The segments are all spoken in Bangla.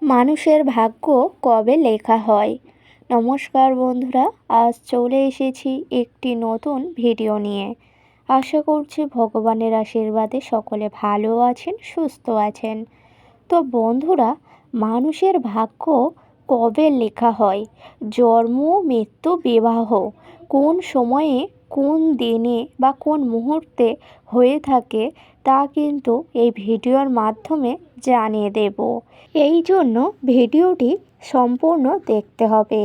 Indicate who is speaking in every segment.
Speaker 1: মানুষের ভাগ্য কবে লেখা হয়? নমস্কার বন্ধুরা, আজ চলে এসেছি একটি নতুন ভিডিও নিয়ে। আশা করছি ভগবানের আশীর্বাদে সকলে ভালো আছেন, সুস্থ আছেন। তো বন্ধুরা, মানুষের ভাগ্য কবে লেখা হয়? জন্ম, মৃত্যু, বিবাহ কোন সময়ে, কোন দিনে বা কোন মুহূর্তে হয়ে থাকে তা কিন্তু এই ভিডিওর মাধ্যমে জানিয়ে দেব। এই জন্য ভিডিওটি সম্পূর্ণ দেখতে হবে,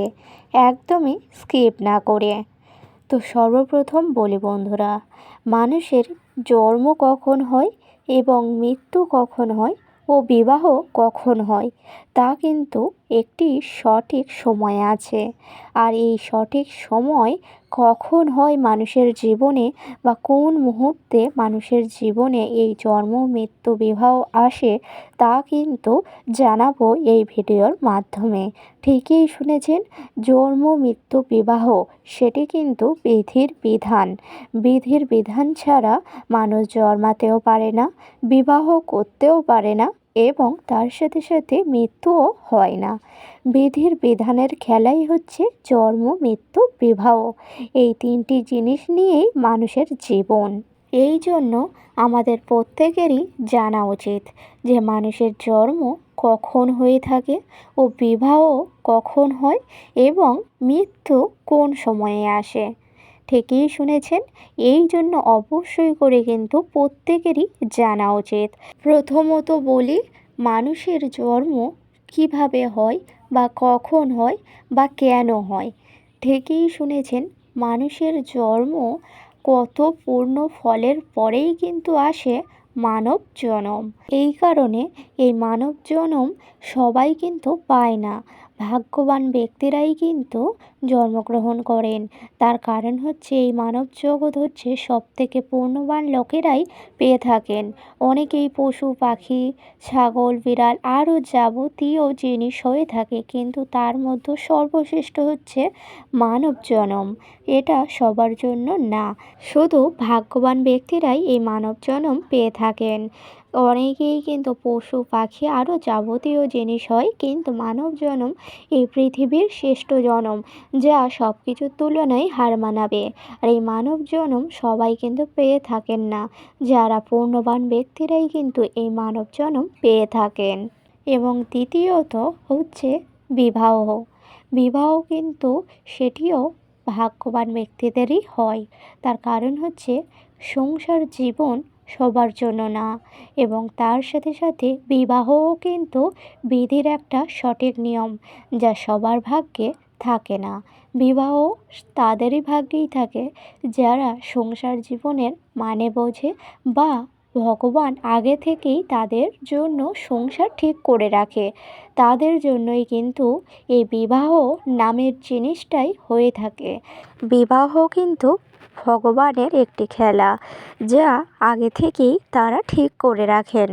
Speaker 1: একদমই স্কিপ না করে। তো সর্বপ্রথম বলি বন্ধুরা, মানুষের জন্ম কখন হয় এবং মৃত্যু কখন হয় ও বিবাহ কখন হয় তা কিন্তু একটি সঠিক সময় আছে। আর এই সঠিক সময় কখন হয় মানুষের জীবনে বা কোন মুহূর্তে মানুষের জীবনে এই জন্ম, মৃত্যু, বিবাহ আসে তা কিন্তু জানাবো এই ভিডিওর মাধ্যমে। ঠিকই শুনেছেন, জন্ম, মৃত্যু, বিবাহ সেটি কিন্তু বিধির বিধান। বিধির বিধান ছাড়া মানুষ জন্মাতেও পারে না, বিবাহ করতেও পারে না এবং তার সাথে সাথে মৃত্যুও হয় না। বিধির বিধানের খেলাই হচ্ছে জন্ম, মৃত্যু, বিবাহ। এই তিনটি জিনিস নিয়েই মানুষের জীবন। এই জন্য আমাদের প্রত্যেকেরই জানা উচিত যে মানুষের জন্ম কখন হয়ে থাকে ও বিবাহ কখন হয় এবং মৃত্যু কোন সময়ে আসে। ঠিকই শুনেছেন, এই জন্য অবশ্যই করে কিন্তু প্রত্যেকেরই জানা উচিত। প্রথমত বলি, মানুষের জন্ম কিভাবে হয় বা কখন হয় বা কেন হয়। ঠিকই শুনেছেন, মানুষের জন্ম কত পূর্ণ ফলের পরেই কিন্তু আসে মানব জনম। এই কারণে এই মানব জনম সবাই কিন্তু পায় না, ভাগ্যবান ব্যক্তিরাই কিন্তু জন্মগ্রহণ করেন। তার কারণ হচ্ছে এই মানব জগৎ হচ্ছে সবথেকে পুণ্যবান লোকেরাই পেয়ে থাকেন। অনেকেই পশু পাখি, ছাগল, বিড়াল আরও যাবতীয় জিনিস হয়ে থাকে, কিন্তু তার মধ্যে সর্বশ্রেষ্ঠ হচ্ছে মানব জনম। এটা সবার জন্য না, শুধু ভাগ্যবান ব্যক্তিরাই এই মানব জনম পেয়ে থাকেন। অনেকেই কিন্তু পশু পাখি আরও যাবতীয় জিনিস হয়, কিন্তু মানব জনম এই পৃথিবীর শ্রেষ্ঠ জনম, যা সব কিছুর তুলনায় হার মানাবে। আর এই মানব জনম সবাই কিন্তু পেয়ে থাকেন না, যারা পূর্ণবান ব্যক্তিরাই কিন্তু এই মানব জনম পেয়ে থাকেন। এবং দ্বিতীয়ত হচ্ছে বিবাহ। বিবাহ কিন্তু সেটিও ভাগ্যবান ব্যক্তিদেরই হয়। তার কারণ হচ্ছে সংসার জীবন সবার জন্য না, এবং তার সাথে সাথে বিবাহও কিন্তু বিধির একটা সঠিক নিয়ম, যা সবার ভাগ্যে থাকে না। বিবাহ তাদেরই ভাগ্যেই থাকে যারা সংসার জীবনের মানে বোঝে বা ভগবান আগে থেকেই তাদের জন্য সংসার ঠিক করে রাখে। তাদের জন্যই কিন্তু এই বিবাহ নামের জিনিসটাই হয়ে থাকে। বিবাহ কিন্তু ভগবানের একটি খেলা, যা আগে থেকেই তারা ঠিক করে রাখেন।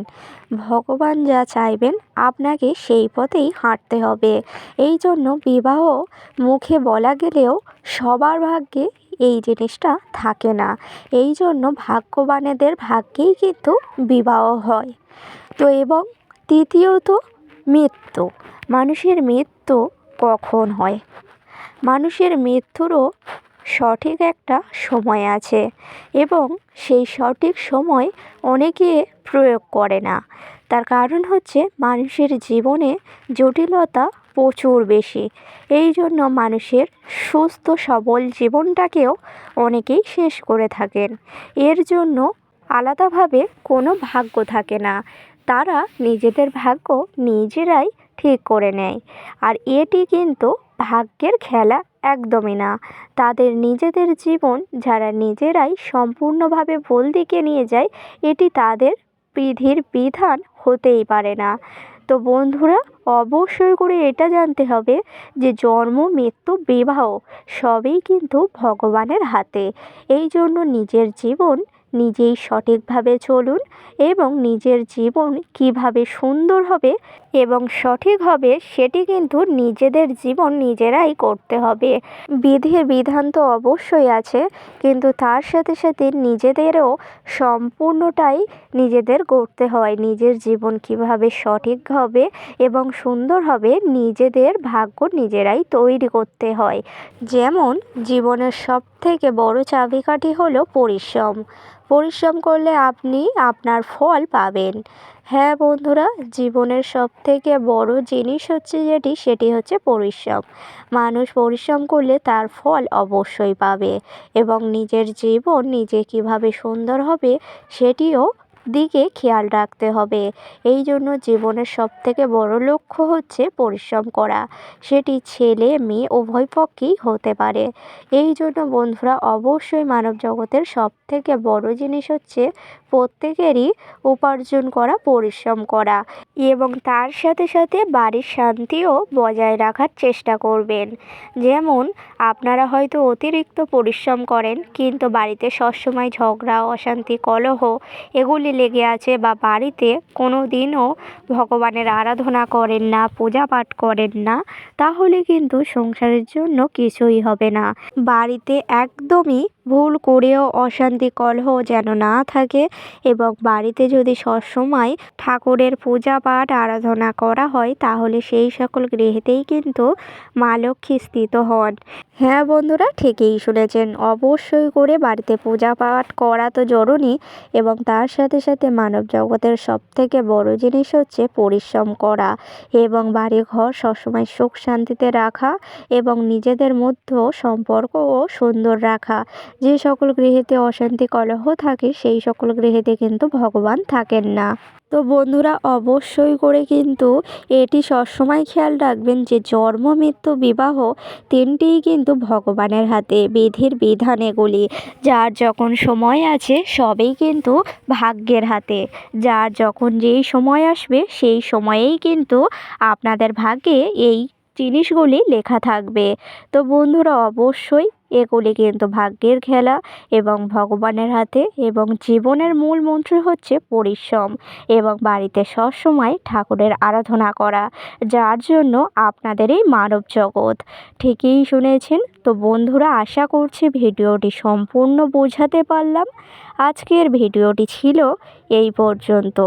Speaker 1: ভগবান যা চাইবেন আপনাকে সেই পথেই হাঁটতে হবে। এই জন্য বিবাহ মুখে বলা গেলেও সবার ভাগ্যে এই জিনিসটা থাকে না। এই জন্য ভাগ্যবানেদের ভাগ্যেই কিন্তু বিবাহ হয়। তো এবং তৃতীয়ত মৃত্যু। মানুষের মৃত্যু কখন হয়? মানুষের মৃত্যুরও সঠিক একটা সময় আছে, এবং সেই সঠিক সময় অনেকে প্রয়োগ করে না। তার কারণ হচ্ছে মানুষের জীবনে জটিলতা প্রচুর বেশি। এই জন্য মানুষের সুস্থ সবল জীবনটাকেও অনেকেই শেষ করে থাকেন। এর জন্য আলাদাভাবে কোনো ভাগ্য থাকে না, তারা নিজেদের ভাগ্য নিজেরাই ঠিক করে নেয়। আর এটি কিন্তু ভাগ্যের খেলা একদমই না। তাদের নিজেদের জীবন যারা নিজেরাই সম্পূর্ণভাবে ভুল দিকে নিয়ে যায়, এটি তাদের বিধির বিধান হতেই পারে না। তো বন্ধুরা, অবশ্যই করে এটা জানতে হবে যে জন্ম, মৃত্যু, বিবাহ সবই কিন্তু ভগবানের হাতে। এই জন্য নিজের জীবন নিজেই সঠিকভাবে চলুন এবং নিজের জীবন কিভাবে সুন্দর হবে এবং সঠিক হবে সেটি কিন্তু নিজেদের জীবন নিজেরাই করতে হবে। বিধির বিধান তো অবশ্যই আছে, কিন্তু তার সাথে সাথে নিজেদেরও সম্পূর্ণটাই নিজেদের করতে হয়। নিজের জীবন কিভাবে সঠিক হবে এবং সুন্দর হবে নিজেদের ভাগ্য নিজেরাই তৈরি করতে হয়। যেমন জীবনের সবথেকে বড় চাবিকাঠি হলো পরিশ্রম। পরিশ্রম করলে আপনি আপনার ফল পাবেন। হ্যাঁ বন্ধুরা, জীবনের সবথেকে বড় জিনিস হচ্ছে সেটি হচ্ছে পরিশ্রম। মানুষ পরিশ্রম করলে তার ফল অবশ্যই পাবে এবং নিজের জীবন নিজে কিভাবে সুন্দর হবে সেটিও দিকে খেয়াল রাখতে হবে। এই জন্য জীবনের সবথেকে বড় লক্ষ্য হচ্ছে পরিশ্রম করা। সেটি ছেলে মেয়ে উভয় পক্ষেই হতে পারে। এই জন্য বন্ধুরা, অবশ্যই মানব জগতের সবথেকে বড় জিনিস হচ্ছে প্রত্যেকেরই উপার্জন করা, পরিশ্রম করা এবং তার সাথে সাথে বাড়ির শান্তিও বজায় রাখার চেষ্টা করবেন। যেমন আপনারা হয়তো অতিরিক্ত পরিশ্রম করেন, কিন্তু বাড়িতে সবসময় ঝগড়া, অশান্তি, কলহ এগুলি লেগে আছে, বা বাড়িতে কোনো দিনও ভগবানের আরাধনা করেন না, পূজা পাঠ করেন না, তাহলে কিন্তু সংসারের জন্য কিছুই হবে না। বাড়িতে একদমই ভুল করেও অশান্তি, কলহ যেন না থাকে এবং বাড়িতে যদি সবসময় ঠাকুরের পূজা পাঠ আরাধনা করা হয়, তাহলে সেই সকল গৃহেতেই কিন্তু মা লক্ষ্মী স্থিত হন। হ্যাঁ বন্ধুরা, ঠিকই শুনেছেন। অবশ্যই করে বাড়িতে পূজা পাঠ করা তো জরুরি এবং তার সাথে সাথে মানব জগতের সবথেকে বড় জিনিস হচ্ছে পরিশ্রম করা এবং বাড়ি ঘর সবসময় সুখ শান্তিতে রাখা এবং নিজেদের মধ্যেও সম্পর্কও সুন্দর রাখা। যে সকল গৃহেতে অশান্তি, কলহ থাকে, সেই সকল গৃহেতে কিন্তু ভগবান থাকেন না। তো বন্ধুরা, অবশ্যই করে কিন্তু এটি সবসময় খেয়াল রাখবেন যে জন্ম, মৃত্যু, বিবাহ তিনটিই কিন্তু ভগবানের হাতে। বিধির বিধান এগুলি, যার যখন সময় আছে সবই কিন্তু ভাগ্যের হাতে। যার যখন যেই সময় আসবে সেই সময়েই কিন্তু আপনাদের ভাগ্যে এই জিনিসগুলি লেখা থাকবে। তো বন্ধুরা, অবশ্যই এগুলি কিন্তু ভাগ্যের খেলা এবং ভগবানের হাতে, এবং জীবনের মূল মন্ত্র হচ্ছে পরিশ্রম এবং বাড়িতে সবসময় ঠাকুরের আরাধনা করা, যার জন্য আপনাদের এই মানব জগৎ। ঠিকই শুনেছেন। তো বন্ধুরা, আশা করছি ভিডিওটি সম্পূর্ণ বোঝাতে পারলাম। আজকের ভিডিওটি ছিল এই পর্যন্ত।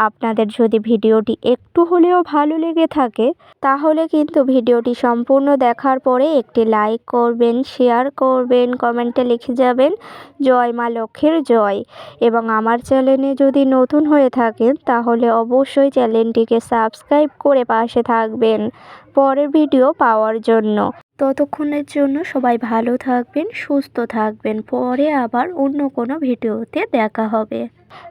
Speaker 1: আপনাদের যদি ভিডিওটি একটু হলেও ভালো লেগে থাকে, তাহলে কিন্তু ভিডিওটি সম্পূর্ণ দেখার পরে একটি লাইক করবেন, শেয়ার করবেন, কমেন্টে লিখে যাবেন জয় মা লক্ষ্মীর জয়। এবং আমার চ্যানেলে যদি নতুন হয়ে থাকেন, তাহলে অবশ্যই চ্যানেলটিকে সাবস্ক্রাইব করে পাশে থাকবেন পরের ভিডিও পাওয়ার জন্য। ততক্ষণের জন্য সবাই ভালো থাকবেন, সুস্থ থাকবেন। পরে আবার অন্য কোনো ভিডিওতে দেখা হবে।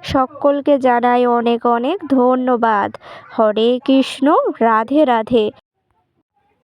Speaker 1: সকলকে জানাই অনেক অনেক ধন্যবাদ। হরে কৃষ্ণ, রাধে রাধে।